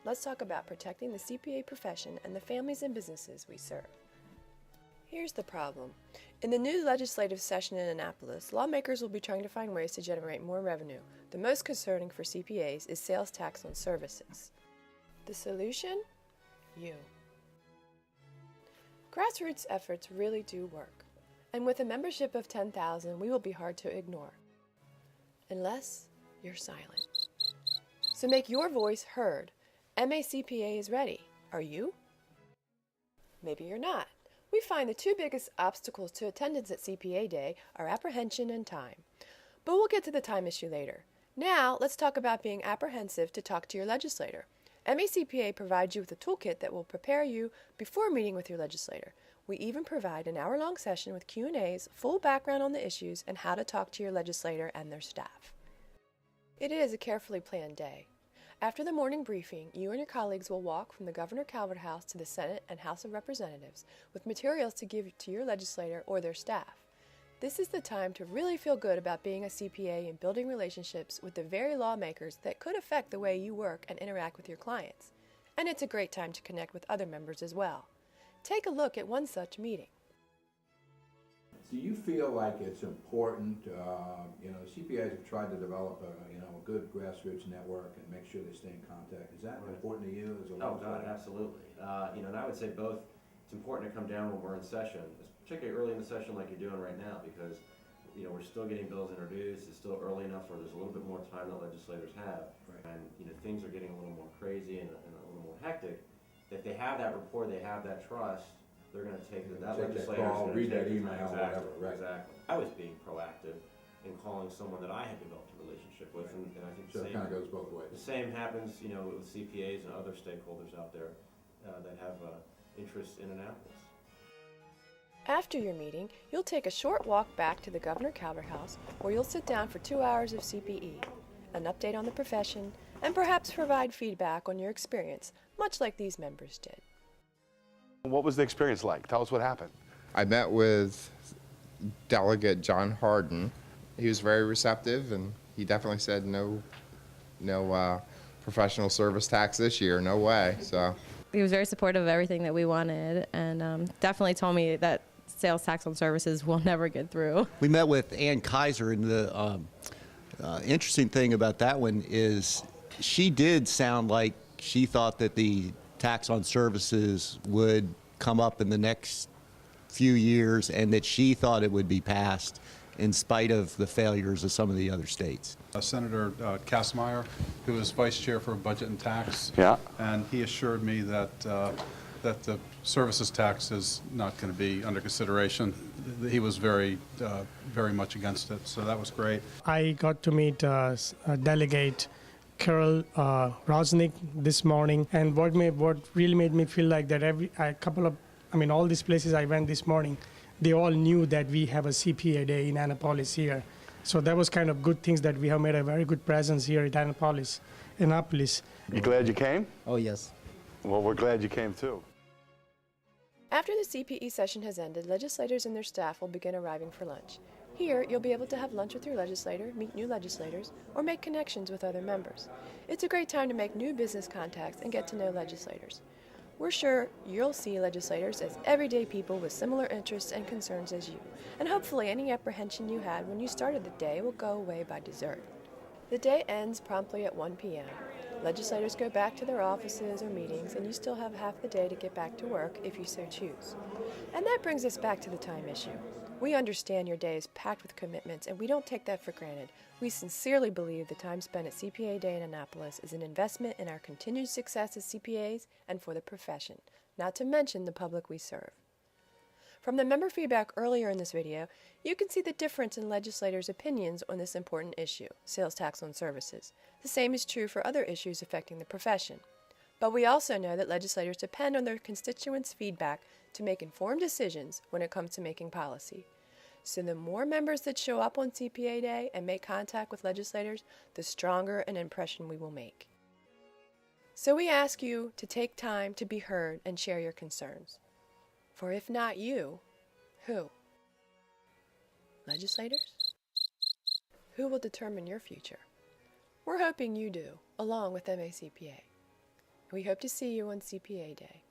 let's talk about protecting the CPA profession and the families and businesses we serve. Here's the problem. In the new legislative session in Annapolis, lawmakers will be trying to find ways to generate more revenue. The most concerning for CPAs is sales tax on services. The solution? You. Grassroots efforts really do work. And with a membership of 10,000, we will be hard to ignore. Unless you're silent. So make your voice heard. MACPA is ready. Are you? Maybe you're not. We find the two biggest obstacles to attendance at CPA Day are apprehension and time. But we'll get to the time issue later. Now, let's talk about being apprehensive to talk to your legislator. MACPA provides you with a toolkit that will prepare you before meeting with your legislator. We even provide an hour-long session with Q&As, full background on the issues, and how to talk to your legislator and their staff. It is a carefully planned day. After the morning briefing, you and your colleagues will walk from the Governor Calvert House to the Senate and House of Representatives with materials to give to your legislator or their staff. This is the time to really feel good about being a CPA and building relationships with the very lawmakers that could affect the way you work and interact with your clients. And it's a great time to connect with other members as well. Take a look at one such meeting. Do you feel like it's important, CPAs have tried to develop a good grassroots network and make sure they stay in contact. Is that important to you as a legislator? Oh, God, absolutely. And I would say both, it's important to come down when we're in session, particularly early in the session like you're doing right now, because, we're still getting bills introduced. It's still early enough where there's a little bit more time that legislators have. Right. And, things are getting a little more crazy and a little more hectic. If they have that rapport, they have that trust, they're going to take that legislator. Read that email, whatever. Right. Exactly. I was being proactive in calling someone that I had developed a relationship with, and I think so. It kind of goes both ways. The same happens, with CPAs and other stakeholders out there that have interest in Annapolis. After your meeting, you'll take a short walk back to the Governor Calvert House, where you'll sit down for 2 hours of CPE, an update on the profession, and perhaps provide feedback on your experience, much like these members did. What was the experience like? Tell us what happened. I met with Delegate John Harden. He was very receptive, and he definitely said no professional service tax this year, no way. So he was very supportive of everything that we wanted, and definitely told me that sales tax on services will never get through. We met with Ann Kaiser, and the interesting thing about that one is she did sound like she thought that the tax on services would come up in the next few years, and that she thought it would be passed in spite of the failures of some of the other states. Senator Kastmeyer, who was vice chair for budget and tax, and he assured me that the services tax is not going to be under consideration. He was very much against it, so that was great. I got to meet Delegate Carol Rosnick this morning, and what really made me feel like that all these places I went this morning, they all knew that we have a CPA Day in Annapolis here. So that was kind of good things that we have made a very good presence here at Annapolis. You glad you came? Oh, yes. Well, we're glad you came too. After the CPE session has ended, legislators and their staff will begin arriving for lunch. Here, you'll be able to have lunch with your legislator, meet new legislators, or make connections with other members. It's a great time to make new business contacts and get to know legislators. We're sure you'll see legislators as everyday people with similar interests and concerns as you, and hopefully any apprehension you had when you started the day will go away by dessert. The day ends promptly at 1 p.m. Legislators go back to their offices or meetings, and you still have half the day to get back to work if you so choose. And that brings us back to the time issue. We understand your day is packed with commitments, and we don't take that for granted. We sincerely believe the time spent at CPA Day in Annapolis is an investment in our continued success as CPAs and for the profession, not to mention the public we serve. From the member feedback earlier in this video, you can see the difference in legislators' opinions on this important issue, sales tax on services. The same is true for other issues affecting the profession. But we also know that legislators depend on their constituents' feedback to make informed decisions when it comes to making policy. So the more members that show up on CPA Day and make contact with legislators, the stronger an impression we will make. So we ask you to take time to be heard and share your concerns. For if not you, who? Legislators? Who will determine your future? We're hoping you do, along with MACPA. We hope to see you on CPA Day.